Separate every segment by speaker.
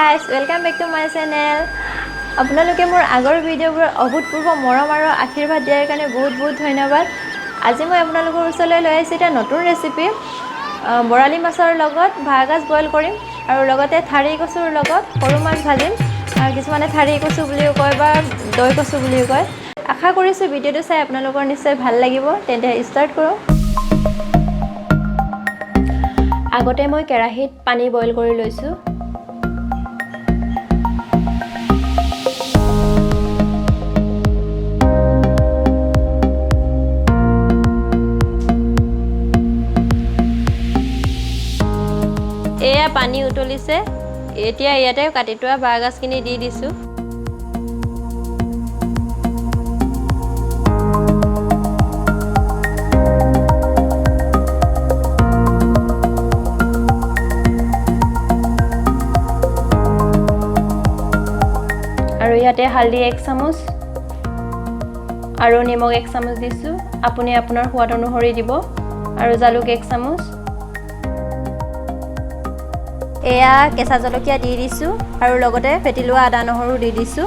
Speaker 1: guys, welcome back to my channel. আপোনালোকে মোৰ আগৰ ভিডিঅ'বোৰ অভূতপূৰ্ব মৰম আৰু আশীৰ্বাদ দিয়াৰ কাৰণে বহুত ধন্যবাদ। আজি মই আপোনালোকৰ ওচৰলৈ লৈ আহিছোঁ এটা নতুন ৰেচিপি বৰালি মাছৰ লগত ভাগাজ বইল কৰিম আৰু লগতে ঠাৰি কচুৰ লগত সৰু মাছ ভাজিম। কিছুমানে ঠাৰি কচু বুলিও কয় বা দৈ কচু বুলিও কয়। আশা কৰিছোঁ ভিডিঅ'টো চাই আপোনালোকৰ নিশ্চয় ভাল লাগিব। তেন্তে ষ্টাৰ্ট কৰোঁ। আগতে মই কেৰাহীত পানী বইল কৰি লৈছোঁ। এয়া পানী উতলিছে। এতিয়া ইয়াতে কাটি থোৱা বাঁহগাজখিনি দি দিছোঁ। আৰু ইয়াতে হালধি 1 চামুচ আৰু নিমখ 1 চামুচ দিছোঁ। আপুনি আপোনাৰ সোৱাদ অনুসৰি দিব। আৰু জালুক 1 চামুচ। এয়া কেঁচা জলকীয়া দি দিছোঁ আৰু লগতে ফেটি লোৱা আদা নহৰু দি দিছোঁ।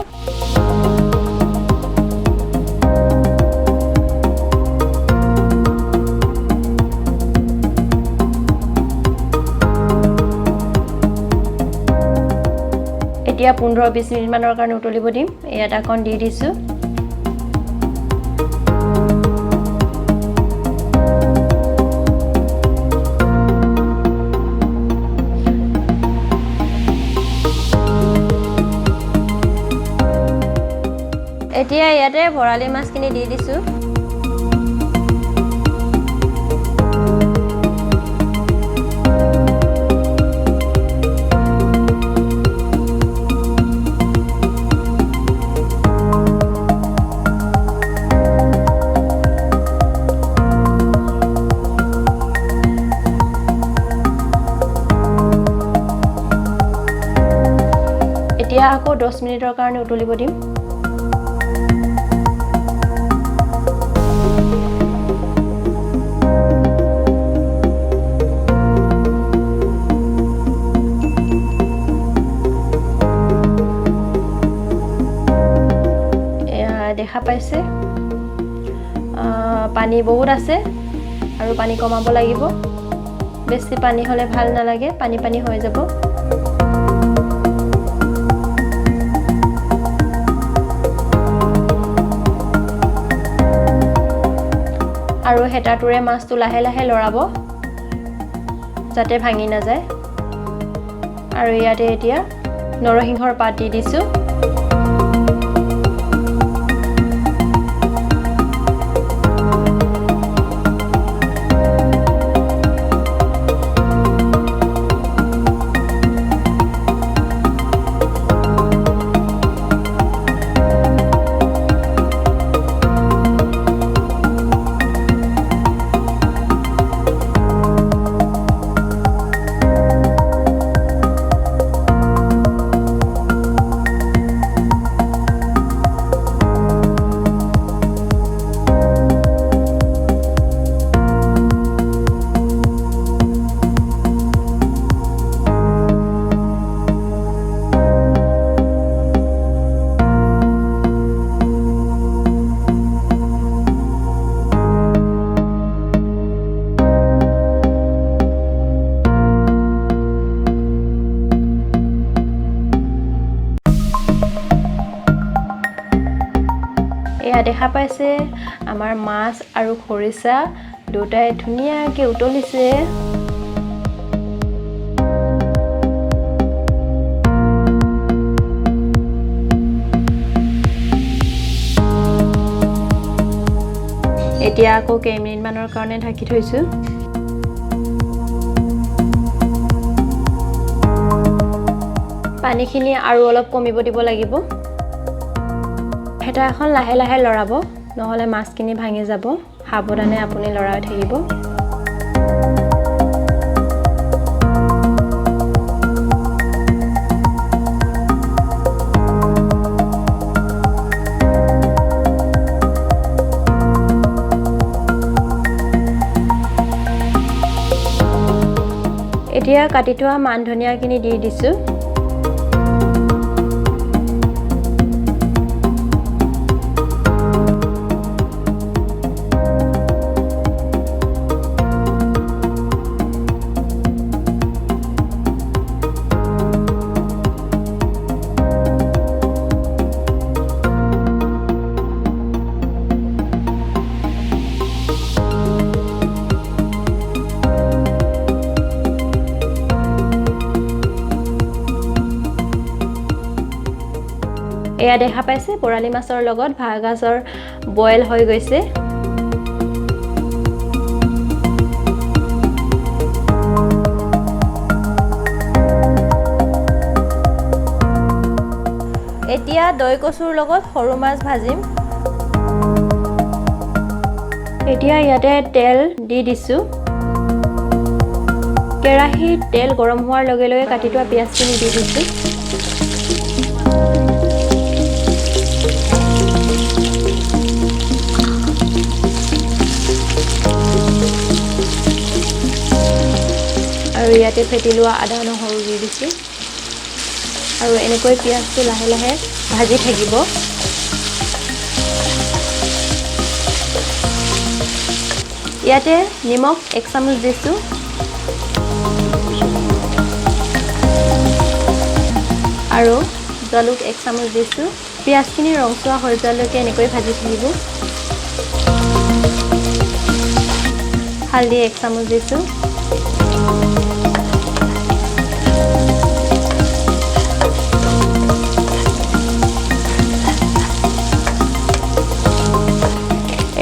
Speaker 1: এতিয়া 15-20 মিনিট মানৰ কাৰণে উতলিব দিম। এয়া ঢাকন দি দিছোঁ। এতিয়া ইয়াতে বৰালি মাছখিনি দি দিছোঁ। এতিয়া আকৌ 10 মিনিটৰ কাৰণে উতলিব দিম। দেখা পাইছে পানী বহুত আছে আৰু পানী কমাব লাগিব। বেছি পানী হ'লে ভাল নালাগে, পানী হৈ যাব। আৰু হেতাটোৰে মাছটো লাহে লাহে লৰাব যাতে ভাঙি নাযায়। আৰু ইয়াতে এতিয়া নৰসিংহৰ পাত দি দিছোঁ। এয়া দেখা পাইছে আমাৰ মাছ আৰু খৰিচা দুটাই ধুনীয়াকৈ উতলিছে। এতিয়া আকৌ কেইমিনিটমানৰ কাৰণে ঢাকি থৈছোঁ। পানীখিনি আৰু অলপ কমিব দিব লাগিব। হেতা এখন লাহে লাহে লৰাব, নহ'লে মাছখিনি ভাঙি যাব। সাৱধানে আপুনি লৰাই থাকিব। এতিয়া কাটি থোৱা মান ধনিয়াখিনি দি দিছোঁ। এয়া দেখা পাইছে বৰালি মাছৰ লগত বাঁহগাজৰ বইল হৈ গৈছে এতিয়া দৈ কচুৰ লগত সৰু মাছ ভাজিম এতিয়া ইয়াতে তেল দি দিছো কেৰাহীত তেল গৰম হোৱাৰ লগে লগে কাটি থোৱা পিয়াজখিনি দি দিছো আৰু ইয়াতে ফেটি লোৱা আদা নহৰু দি দিছো আৰু এনেকৈ পিয়াজটো লাহে লাহে ভাজি থাকিব ইয়াতে নিমখ 1 চামুচ দিছো আৰু জালুক 1 চামুচ দিছো পিয়াজখিনি ৰংচোৱা হৈ যোৱালৈকে এনেকৈ ভাজি থাকিব হালধি 1 চামুচ দিছো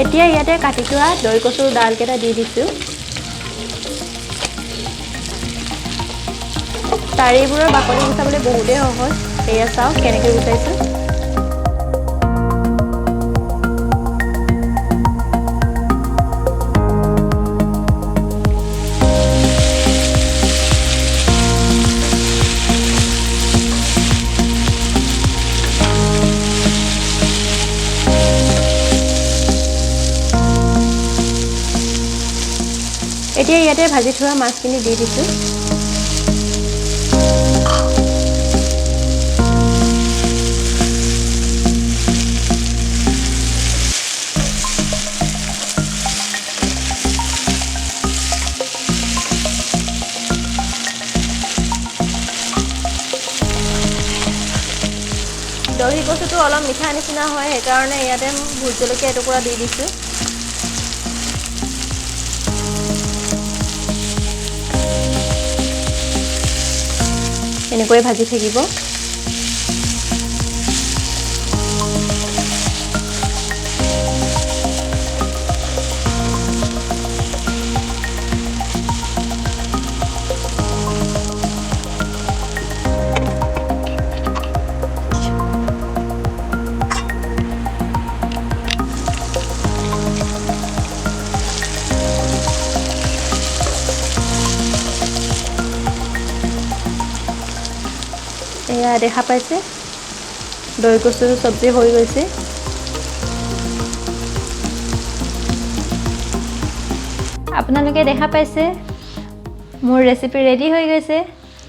Speaker 1: এতিয়া ইয়াতে কাটি থোৱা দৈ কচুৰ ডালকেটা দি দিছো তাৰিবোৰৰ বাকলি গুচাবলৈ বহুতেই সহজ এয়া চাওক কেনেকৈ গুচাইছো এতিয়া ইয়াতে ভাজি থোৱা মাছখিনি দি দিছো দহি কচুটো অলপ মিঠা নিচিনা হয় সেইকাৰণে ইয়াতে ভোট জলকীয়া এটুকুৰা দি দিছো এনেকৈ ভাজি থাকিব এয়া দেখা পাইছে দৈ কচুৰ সবজি হৈ গৈছে আপোনালোকে দেখা পাইছে মোৰ ৰেচিপি ৰেডি হৈ গৈছে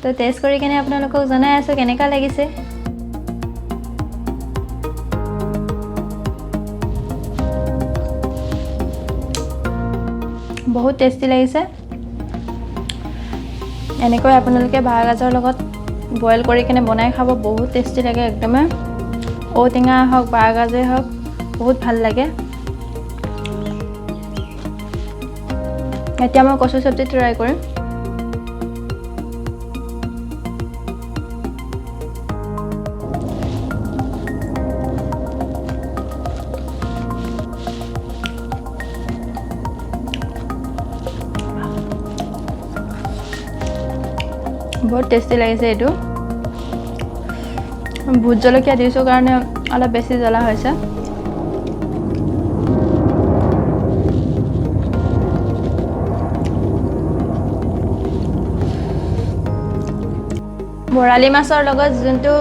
Speaker 1: তো টেষ্ট কৰি কেনে আপোনালোকক জনাই আছো কেনেকা লাগিছে বহুত টেষ্টি লাগিছে এনেকৈ আপোনালোকে বাঁহগাজৰ লগত বইল কৰি কেনে বনাই খাব বহুত টেষ্টি লাগে একদমে ঔটেঙা হওক বাঁহগাজে হওক বহুত ভাল লাগে এতিয়া মই কচু সবজি ট্ৰাই কৰিম বহুত টেষ্টি লাগিছে এইটো ভোট জলকীয়া দিছো কাৰণে অলপ বেছি জ্বলা হৈছে বৰালি মাছৰ লগত যোনটো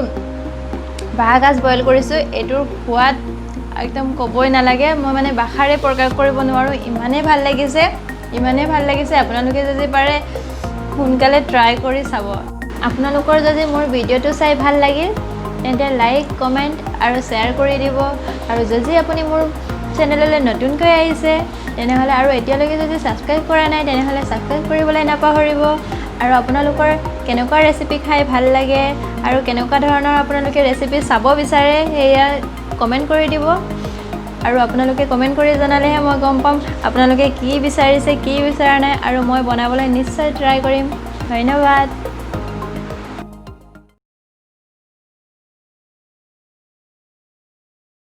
Speaker 1: বাঁহগাজ বইল কৰিছো এটোৰ সোৱাদ একদম কবই নালাগে মই মানে বাখাৰে প্ৰকাশ কৰিব নোৱাৰো ইমানে ভাল লাগিছে আপোনালোকে যদি পাৰে সোনকালে ট্ৰাই কৰি চাব আপোনালোকৰ যদি মোৰ ভিডিওটো চাই ভাল লাগিল তেন্তে লাইক কমেন্ট আৰু শেয়াৰ কৰি দিব আৰু যদি আপুনি মোৰ চেনেললৈ নতুনকৈ আহিছে তেনেহলে আৰু এতিয়ালৈকে যদি সাবস্ক্ৰাইব কৰা নাই তেনেহলে সাবস্ক্ৰাইব কৰিবলৈ নাপাহৰিব আৰু আপোনালোকৰ কেনেকুৱা ৰেচিপি খাই ভাল লাগে আৰু কেনেকুৱা ধৰণৰ আপোনালোকে ৰেচিপি চাব বিচাৰে হেয়া কমেন্ট কৰি দিব আৰু আপোনালোকে কমেন্ট কৰি জনালেহে মই গম পাম আপোনালোকে কি বিচাৰিছে কি বিচৰা নাই আৰু মই বনাবলৈ নিশ্চয় ট্ৰাই কৰিম ধন্যবাদ